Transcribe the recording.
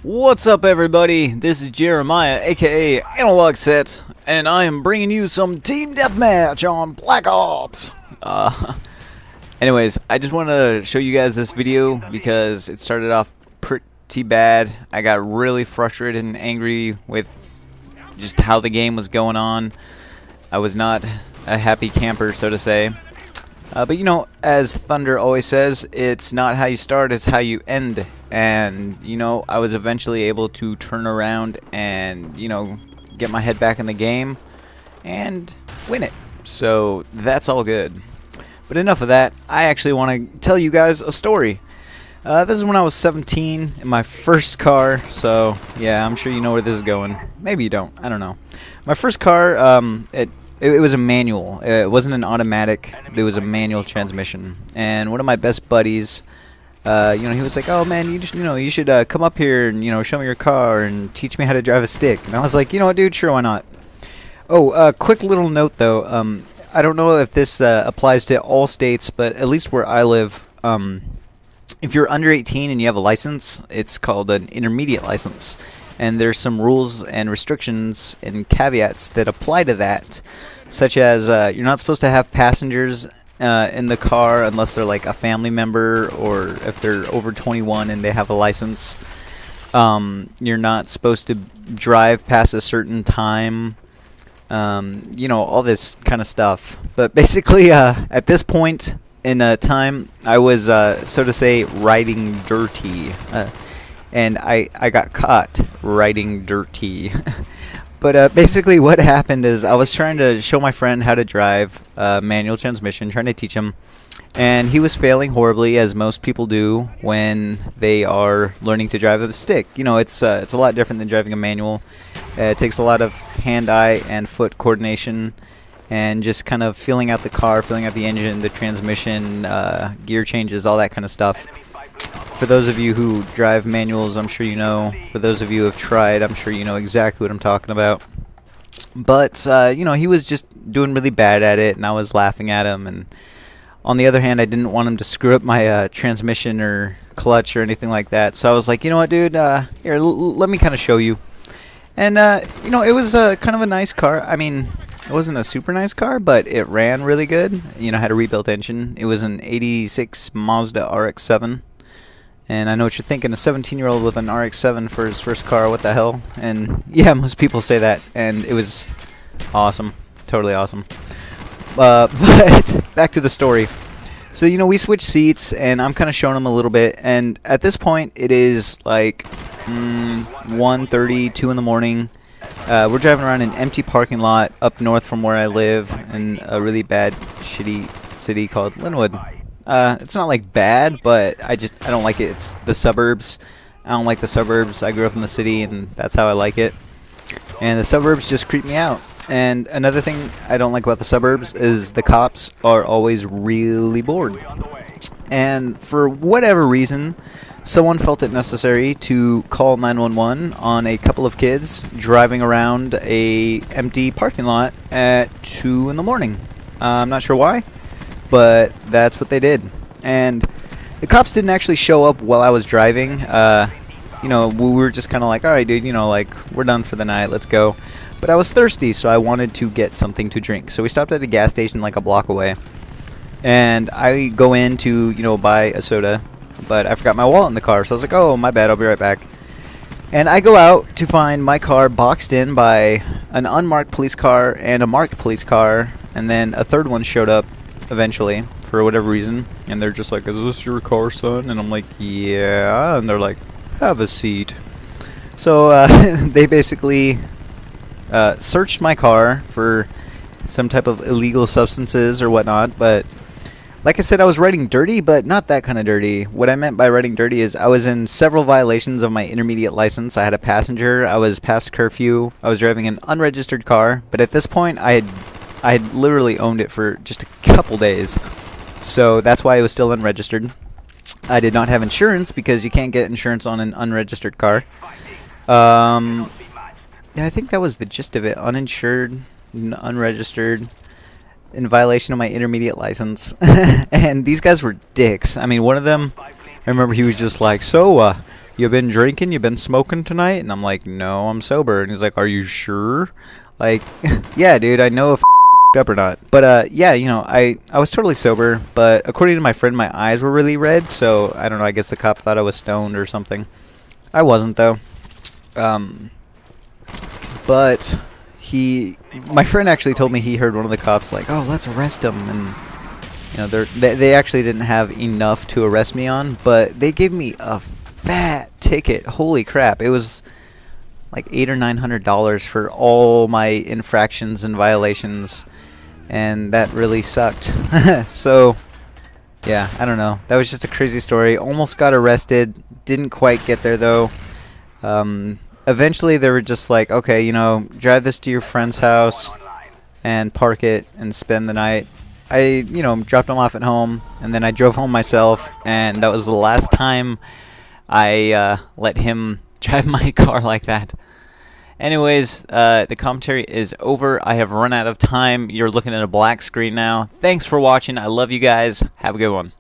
What's up, everybody? This is Jeremiah, aka Analog Set, and I am bringing you some team deathmatch on Black Ops. Anyways, I just want to show you guys this video because it started off pretty bad. I got really frustrated and angry with just how the game was going on. I was not a happy camper, so to say. But you know, as Thunder always says, it's not how you start, it's how you end. And, you know, I was eventually able to turn around and, you know, get my head back in the game and win it. So that's all good. But enough of that. I actually want to tell you guys a story. This is when I was 17 in my first car. So, yeah, I'm sure you know where this is going. Maybe you don't. I don't know. My first car, it was a manual. It wasn't an automatic. It was a manual transmission. And one of my best buddies, you know, he was like, "Oh man, you should come up here and show me your car and teach me how to drive a stick." And I was like, "You know what, dude? Sure, why not?" Oh, quick little note though. I don't know if this applies to all states, but at least where I live, if you're under 18 and you have a license, it's called an intermediate license. And there's some rules and restrictions and caveats that apply to that, such as you're not supposed to have passengers in the car unless they're like a family member or if they're over 21 and they have a license. You're not supposed to drive past a certain time. You know, all this kind of stuff. But basically, at this point in time, I was, so to say, riding dirty. And I got caught riding dirty. But basically what happened is I was trying to show my friend how to drive manual transmission, trying to teach him. And he was failing horribly, as most people do when they are learning to drive a stick. You know, it's a lot different than driving a manual. It takes a lot of hand-eye and foot coordination and just kind of feeling out the car, feeling out the engine, the transmission, gear changes, all that kind of stuff. For those of you who drive manuals, I'm sure you know. For those of you who have tried, I'm sure you know exactly what I'm talking about. But, you know, he was just doing really bad at it, and I was laughing at him. And on the other hand, I didn't want him to screw up my transmission or clutch or anything like that. So I was like, you know what, dude, here, let me kind of show you. And, you know, it was kind of a nice car. I mean, it wasn't a super nice car, but it ran really good. You know, had a rebuilt engine. It was an 86 Mazda RX-7. And I know what you're thinking, a 17-year-old with an RX-7 for his first car, what the hell? And yeah, most people say that, and it was awesome, totally awesome. But back to the story. So, you know, we switched seats, and I'm kind of showing him a little bit, and at this point, it is like 1:30, 2 in the morning. We're driving around an empty parking lot up north from where I live in a really bad, shitty city called Linwood. It's not like bad, but I don't like it. It's the suburbs. I don't like the suburbs. I grew up in the city, and that's how I like it. And the suburbs just creep me out. And another thing I don't like about the suburbs is the cops are always really bored. And for whatever reason, someone felt it necessary to call 911 on a couple of kids driving around a empty parking lot at 2 in the morning. I'm not sure why, but that's what they did. And the cops didn't actually show up while I was driving. You know, we were just kind of like, alright dude, you know, like, we're done for the night, let's go. But I was thirsty, so I wanted to get something to drink. So we stopped at a gas station like a block away. And I go in to, you know, buy a soda, but I forgot my wallet in the car. So I was like, oh, my bad, I'll be right back. And I go out to find my car boxed in by an unmarked police car and a marked police car. And then a third one showed up eventually, for whatever reason, and they're just like, "Is this your car, son?" And I'm like, "Yeah." And they're like, "Have a seat." So they basically searched my car for some type of illegal substances or whatnot. But like I said, I was riding dirty, but not that kind of dirty. What I meant by riding dirty is I was in several violations of my intermediate license. I had a passenger, I was past curfew, I was driving an unregistered car, but at this point I had literally owned it for just a couple days. So that's why it was still unregistered. I did not have insurance because you can't get insurance on an unregistered car. Yeah, I think that was the gist of it. Uninsured, unregistered, in violation of my intermediate license. And these guys were dicks. I mean, one of them, I remember he was just like, "So, "You been drinking? You been smoking tonight?" And I'm like, "No, I'm sober." And he's like, "Are you sure?" Like, yeah, dude, I know if up or not. But yeah, you know, I was totally sober, but according to my friend, my eyes were really red, so I don't know, I guess the cop thought I was stoned or something. I wasn't, though. But my friend actually told me he heard one of the cops like, "Oh, let's arrest him," and you know, they actually didn't have enough to arrest me on, but they gave me a fat ticket. Holy crap! It was like $800 or $900 for all my infractions and violations, and that really sucked. So yeah, I don't know. That was just a crazy story. Almost got arrested. Didn't quite get there though. Eventually they were just like, "Okay, you know, drive this to your friend's house and park it and spend the night." I, you know, dropped him off at home, and then I drove home myself, and that was the last time I let him drive my car like that. Anyways, the commentary is over. I have run out of time. You're looking at a black screen now. Thanks for watching. I love you guys. Have a good one.